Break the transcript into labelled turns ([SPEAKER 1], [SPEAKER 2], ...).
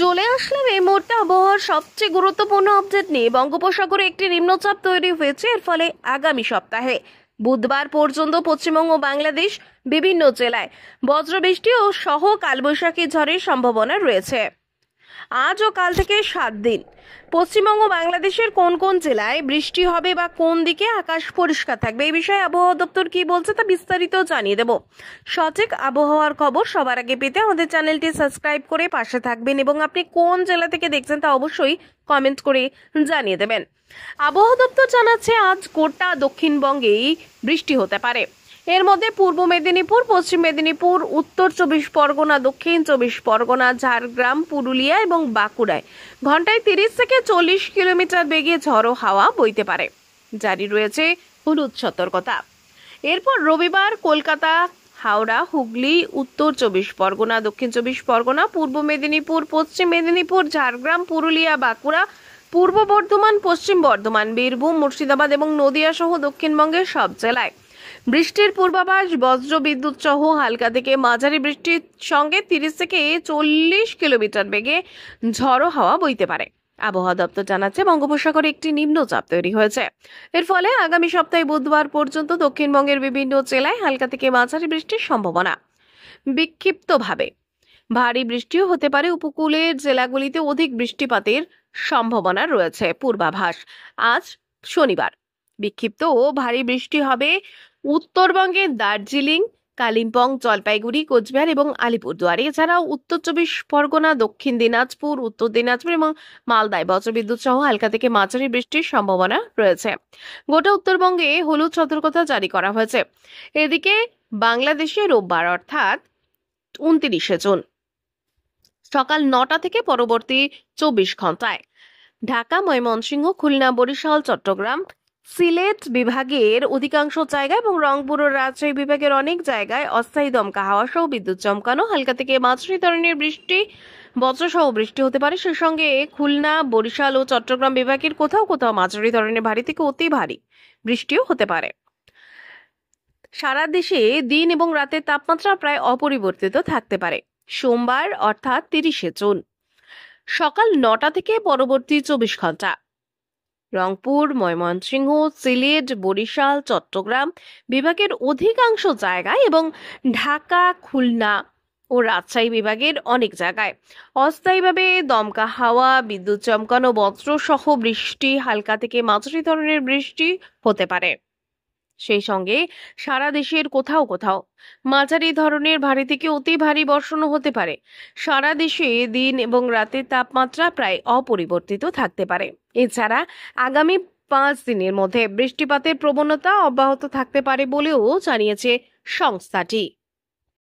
[SPEAKER 1] চলে আসলাম এই মুহূর্তে আবহাওয়ার সবচেয়ে গুরুত্বপূর্ণ আপডেট নিয়ে। বঙ্গোপসাগরে একটি নিম্নচাপ তৈরি হয়েছে। এর ফলে আগামী সপ্তাহে বুধবার পর্যন্ত পশ্চিমবঙ্গ ও বাংলাদেশ বিভিন্ন জেলায় বজ্রবৃষ্টি ও সহ কালবৈশাখী ঝড়ের সম্ভাবনা রয়েছে। আজ ও কাল থেকে 7 দিন পশ্চিমবঙ্গ বাংলাদেশের কোন কোন জেলায় বৃষ্টি হবে বা কোন দিকে আকাশ পরিষ্কার থাকবে, এই বিষয়ে আবহাওয়া দপ্তর কি বলছে তা বিস্তারিত জানিয়ে দেব। সঠিক আবহাওয়ার খবর সবার আগে পেতে আমাদের চ্যানেলটি সাবস্ক্রাইব করে পাশে থাকবেন এবং আপনি কোন জেলা থেকে দেখছেন তা অবশ্যই কমেন্ট করে জানিয়ে দেবেন। আবহাওয়া দপ্তর জানাচ্ছে আজ গোটা দক্ষিণবঙ্গেই বৃষ্টি হতে পারে। এর মধ্যে পূর্ব মেদিনীপুর, পশ্চিম মেদিনীপুর, উত্তর 24 পরগনা, দক্ষিণ 24 পরগনা, ঝাড়গ্রাম, পুরুলিয়া এবং বাঁকুড়ায় ঘন্টায় 30 থেকে 40 কিলোমিটার বেগে ঝড়ো হাওয়া বইতে পারে। জারি রয়েছে হলুদ সতর্কতা। এরপর রবিবার কলকাতা, হাওড়া, হুগলি, উত্তর 24 পরগনা, দক্ষিণ 24 পরগনা, পূর্ব মেদিনীপুর, পশ্চিম মেদিনীপুর, ঝাড়গ্রাম, পুরুলিয়া, বাঁকুড়া, পূর্ব বর্ধমান, পশ্চিম বর্ধমান, বীরভূম, মুর্শিদাবাদ এবং নদিয়া সহ দক্ষিণবঙ্গের সব জেলায় বৃষ্টির পূর্বাভাস। বজ্র বিদ্যুৎ সহ হালকা থেকে মাঝারি বৃষ্টির সঙ্গে 30 থেকে 40 কিলোমিটার বেগে ঝড়ো হাওয়া বইতে পারে। আবহাওয়া দপ্তর জানাচ্ছে বঙ্গোপসাগরে একটি নিম্নচাপ তৈরি হয়েছে। এর ফলে আগামী সপ্তাহে বুধবার পর্যন্ত দক্ষিণবঙ্গের বিভিন্ন জেলায় হালকা থেকে মাঝারি বৃষ্টির সম্ভাবনা। বিক্ষিপ্তভাবে ভারী বৃষ্টিও হতে পারে। উপকূলের জেলাগুলিতে অধিক বৃষ্টিপাতের সম্ভাবনা রয়েছে। পূর্বাভাস। আজ শনিবার বিক্ষিপ্ত ও ভারী বৃষ্টি হবে উত্তরবঙ্গের দার্জিলিং, কালিম্পং, জলপাইগুড়ি, কোচবিহার এবং আলিপুরদুয়ার। এছাড়াও উত্তর 24 পরগনা, দক্ষিণ দিনাজপুর, উত্তর দিনাজপুর এবং মালদায় বজ্রবিদ্যুৎ সহ হালকা থেকে মাঝারি বৃষ্টির সম্ভাবনা রয়েছে। গোটা উত্তরবঙ্গে হলুদ সতর্কতা জারি করা হয়েছে। এদিকে বাংলাদেশে রোববার অর্থাৎ 29শে জুন সকাল 9টা থেকে পরবর্তী 24 ঘন্টায় ঢাকা, ময়মনসিংহ, খুলনা, বরিশাল, চট্টগ্রাম, সিলেট বিভাগের অধিকাংশ জায়গায় এবং রংপুর ও রাজশাহী বিভাগের অনেক জায়গায় অস্থায়ী দমকা হাওয়া সহ বিদ্যুৎ চমকানো, হালকা থেকে মাঝারি ধরনের বৃষ্টি, বজ্রসহ বৃষ্টি হতে পারে। সে সঙ্গে খুলনা, বরিশাল ও চট্টগ্রাম বিভাগের কোথাও কোথাও মাঝারি ধরনের ভারী থেকে অতি ভারী বৃষ্টিও হতে পারে। সারা দেশে দিন এবং রাতের তাপমাত্রা প্রায় অপরিবর্তিত থাকতে পারে। সোমবার অর্থাৎ 30শে জুন সকাল 9টা থেকে পরবর্তী 24 ঘন্টা রংপুর, ময়মনসিংহ, সিলেট, বরিশাল, চট্টগ্রাম বিভাগের অধিকাংশ জায়গায় এবং ঢাকা, খুলনা ও রাজশাহী বিভাগের অনেক জায়গায় অস্থায়ীভাবে দমকা হাওয়া, বিদ্যুৎ চমকানো, বজ্র সহ বৃষ্টি, হালকা থেকে মাঝারি ধরনের বৃষ্টি হতে পারে। সেই সঙ্গে সারা দেশের কোথাও কোথাও মাঝারি ধরনের ভারী থেকে অতি ভারী বর্ষণও হতে পারে। সারা দেশে দিন এবং রাতের তাপমাত্রা প্রায় অপরিবর্তিত থাকতে পারে। এছাড়া আগামী 5 দিনের মধ্যে বৃষ্টিপাতের প্রবণতা অব্যাহত থাকতে পারে বলেও জানিয়েছে সংস্থাটি।